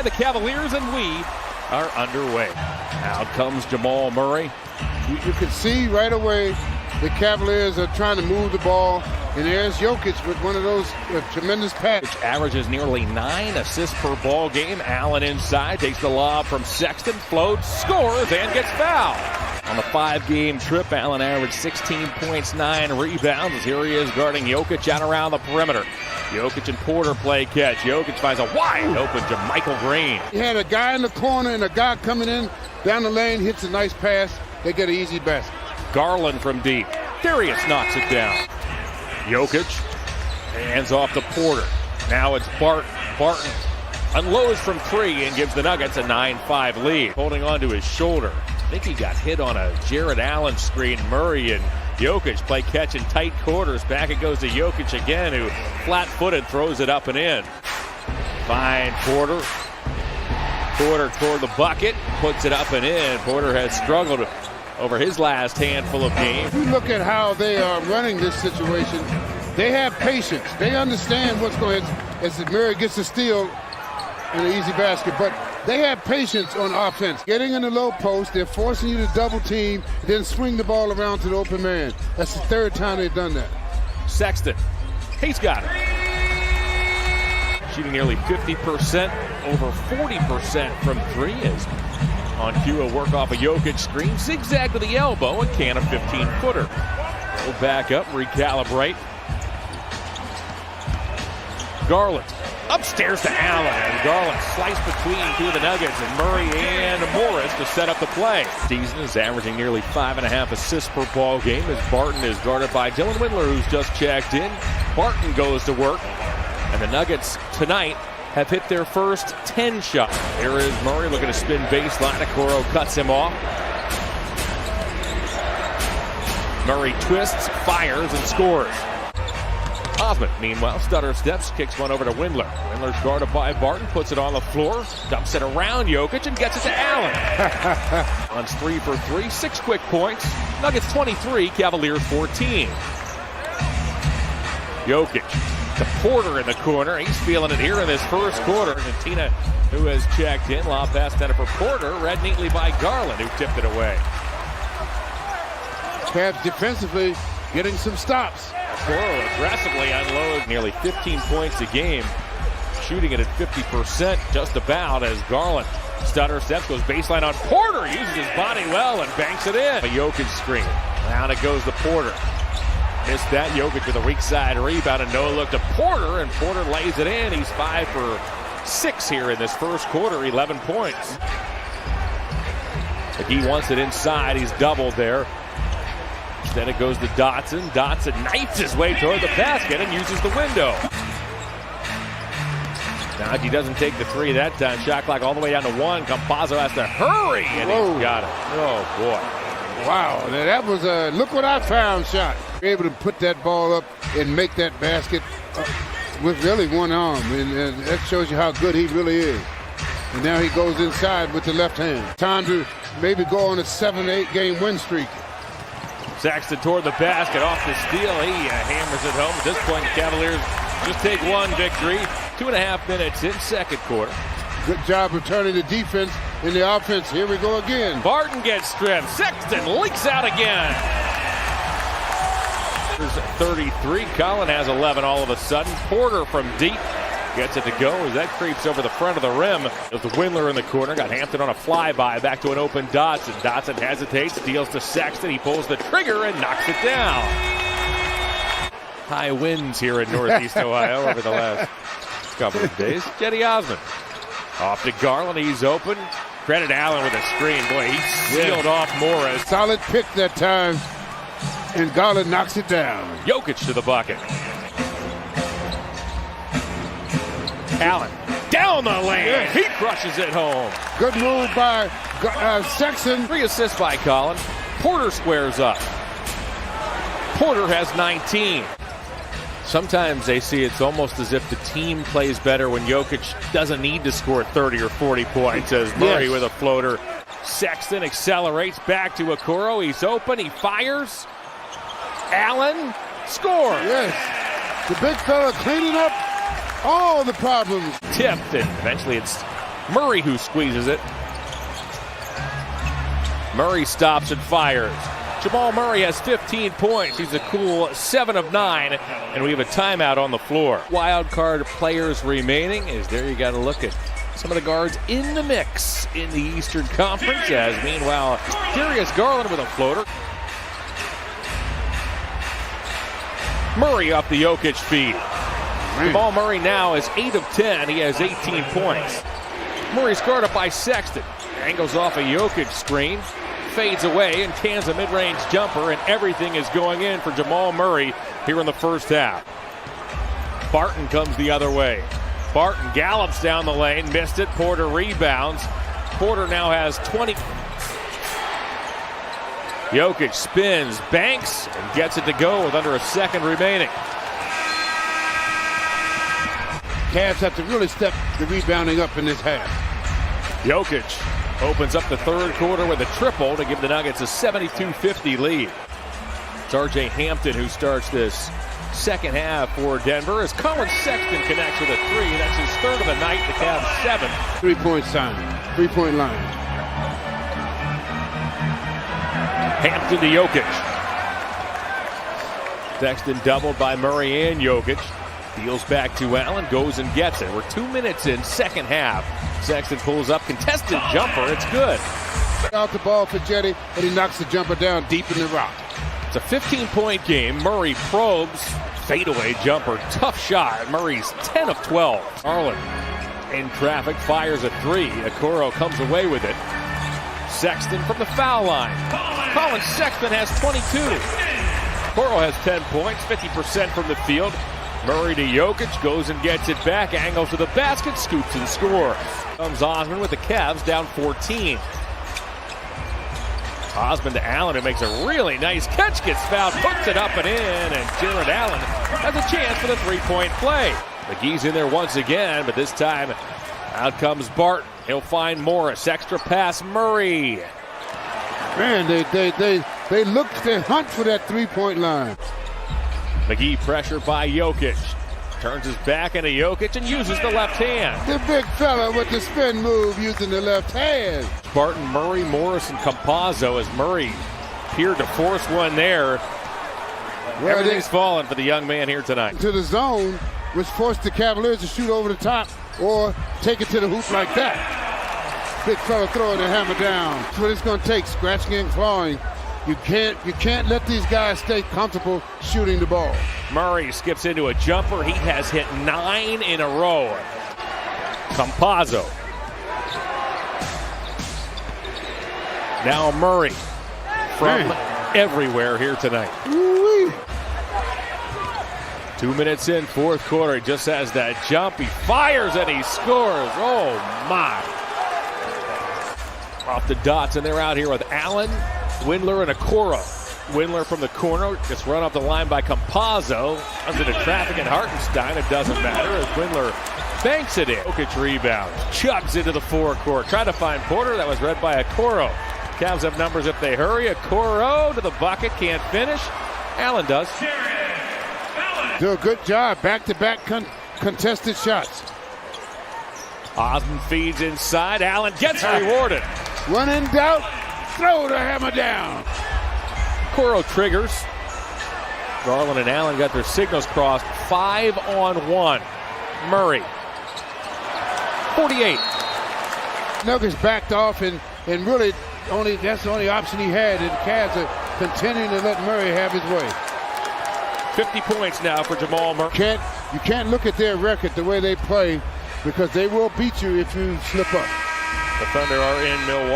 the Cavaliers, and we are underway. Out comes Jamal Murray. You can see right away the Cavaliers are trying to move the ball, and there's Jokic with one of those tremendous passes. Which averages nearly 9 assists per ball game. Allen inside, takes the lob from Sexton, floats, scores, and gets fouled. On the 5-game trip, Allen averaged 16 points, 9 rebounds. Here he is guarding Jokic out around the perimeter. Jokic and Porter play catch. Jokic finds a wide open Michael Green. He had a guy in the corner and a guy coming in down the lane, hits a nice pass. They get an easy basket. Garland from deep. Darius knocks it down. Jokic hands off to Porter. Now it's Barton. Barton unloads from 3 and gives the Nuggets a 9-5 lead. Holding on to his shoulder. I think he got hit on a Jarrett Allen screen. Murray and Jokic play catch in tight quarters. Back it goes to Jokic again, who flat-footed throws it up and in. Fine Porter. Porter toward the bucket, puts it up and in. Porter has struggled over his last handful of games. If you look at how they are running this situation, they have patience. They understand what's going on as Murray gets a steal and an easy basket, but they have patience on offense. Getting in the low post, they're forcing you to double team, then swing the ball around to the open man. That's the 3rd time they've done that. Sexton, he's got it. Shooting nearly 50%, over 40% from 3 is on cue a work off a Jokic screen, zigzag to the elbow and can a 15-footer. We'll back up, recalibrate. Garland upstairs to Allen, and Garland sliced between 2 of the Nuggets, and Murray and Morris to set up the play. Season is averaging nearly 5.5 assists per ball game as Barton is guarded by Dylan Windler, who's just checked in. Barton goes to work, and the Nuggets tonight have hit their first 10 shots. Here is Murray looking to spin baseline. Okoro cuts him off. Murray twists, fires, and scores. Osman, meanwhile, stutter steps, kicks one over to Windler. Windler's guarded by Barton, puts it on the floor, dumps it around Jokic, and gets it to Allen. Allen's 3 for 3, 6 quick points. Nuggets 23, Cavaliers 14. Jokic to Porter in the corner. He's feeling it here in this first quarter. Argentina, who has checked in. Lob pass intended for Porter. Read neatly by Garland, who tipped it away. Cavs defensively getting some stops. Okoro aggressively unloads nearly 15 points a game. Shooting it at 50% just about as Garland stutter steps, goes baseline on Porter. Uses his body well and banks it in. A Jokic screen. Down it goes to Porter. Missed that. Jokic with a weak side rebound and no look to Porter, and Porter lays it in. He's 5 for 6 here in this first quarter, 11 points. But he wants it inside. He's doubled there. Then it goes to Dotson. Dotson knifes his way toward the basket and uses the window. Now he doesn't take the 3 that time. Shot clock all the way down to 1. Campazzo has to hurry, and he's got it. Oh, boy. Wow, that was a look what I found shot. Able to put that ball up and make that basket with really one arm, and that shows you how good he really is. And now he goes inside with the left hand. Time to maybe go on a 7-8 game win streak. Sexton toward the basket, off the steal. He hammers it home. At this point, the Cavaliers just take 1 victory. 2.5 minutes in second quarter. Good job returning the defense in the offense. Here we go again. Barton gets stripped. Sexton leaks out again. There's 33. Collin has 11 all of a sudden. Porter from deep gets it to go as that creeps over the front of the rim. There's the Windler in the corner. Got Hampton on a flyby. Back to an open Dotson. Dotson hesitates. Deals to Sexton. He pulls the trigger and knocks it down. High winds here in Northeast Ohio over the last couple of days. Cedi Osman. Off to Garland. He's open. Credit Allen with a screen. Boy, he sealed off Morris. Solid pick that time. And Garland knocks it down. Jokic to the bucket. Allen down the lane. Yes. He crushes it home. Good move by Sexton. 3 assists by Collin. Porter squares up. Porter has 19. Sometimes they see it's almost as if the team plays better when Jokic doesn't need to score 30 or 40 points, as Murray with a floater. Sexton accelerates back to Okoro. He's open. He fires. Allen scores. Yes. The big fella cleaning up all the problems. Tipped, and eventually it's Murray who squeezes it. Murray stops and fires. Jamal Murray has 15 points. He's a cool 7 of 9, and we have a timeout on the floor. Wild card players remaining is there. You got to look at some of the guards in the mix in the Eastern Conference, as meanwhile, Darius Garland with a floater. Murray off the Jokic feed. Jamal Murray now is 8 of 10. He has 18 points. Murray's guarded by Sexton. Angles off a Jokic screen. Fades away and cans a mid-range jumper, and everything is going in for Jamal Murray here in the first half. Barton comes the other way. Barton gallops down the lane, missed it. Porter rebounds. Porter now has 20. Jokic spins, banks, and gets it to go with under a second remaining. Cavs have to really step the rebounding up in this half. Jokic opens up the third quarter with a triple to give the Nuggets a 72-50 lead. It's R.J. Hampton who starts this second half for Denver as Collin Sexton connects with a three. That's his third of the night. The Cavs 7. 3-point sign. 3-point line. Hampton to Jokic. Sexton doubled by Murray and Jokic. Deals back to Allen, goes and gets it. We're 2 minutes in second half. Sexton pulls up, contested jumper, it's good. Out the ball for Jetty, but he knocks the jumper down deep in the rock. It's a 15-point game. Murray probes, fadeaway jumper, tough shot. Murray's 10 of 12. Garland in traffic, fires a three. Okoro comes away with it. Sexton from the foul line. Collin Sexton has 22. Okoro has 10 points, 50% from the field. Murray to Jokic, goes and gets it back, angles to the basket, scoops and scores. Comes Osman with the Cavs down 14. Osman to Allen, who makes a really nice catch, gets fouled, puts it up and in, and Jarrett Allen has a chance for the three-point play. McGee's in there once again, but this time out comes Barton. He'll find Morris, extra pass, Murray. Man, they hunt for that three-point line. McGee pressured by Jokic. Turns his back into Jokic and uses the left hand. The big fella with the spin move using the left hand. Barton, Murray, Morris, and Campazzo as Murray appeared to force one there. Well, everything's fallen for the young man here tonight. To the zone, which forced the Cavaliers to shoot over the top or take it to the hoop like that. Big fella throwing the hammer down. That's what it's going to take, scratching and clawing. You can't let these guys stay comfortable shooting the ball. Murray skips into a jumper. He has hit 9 in a row. Campazzo. Now Murray from everywhere here tonight. Woo-wee. 2 minutes in, fourth quarter. He just has that jump. He fires and he scores. Oh, my. Off the dots, and they're out here with Allen, Windler, and Okoro. Windler from the corner gets run off the line by Campazzo. Runs into traffic and Hartenstein. It doesn't matter as Windler banks it in. Jokic rebounds, chugs into the forecourt. Tried to find Porter. That was read by Okoro. Cavs have numbers if they hurry. Okoro to the bucket, can't finish. Allen does. Do a good job. Back-to-back contested shots. Osman feeds inside. Allen gets rewarded. When in doubt, throw the hammer down. Okoro triggers. Garland and Allen got their signals crossed. 5-on-1. Murray. 48. Nuggets backed off and really that's the only option he had. And the Cavs are continuing to let Murray have his way. 50 points now for Jamal Murray. You can't look at their record the way they play because they will beat you if you slip up. The Thunder are in Milwaukee.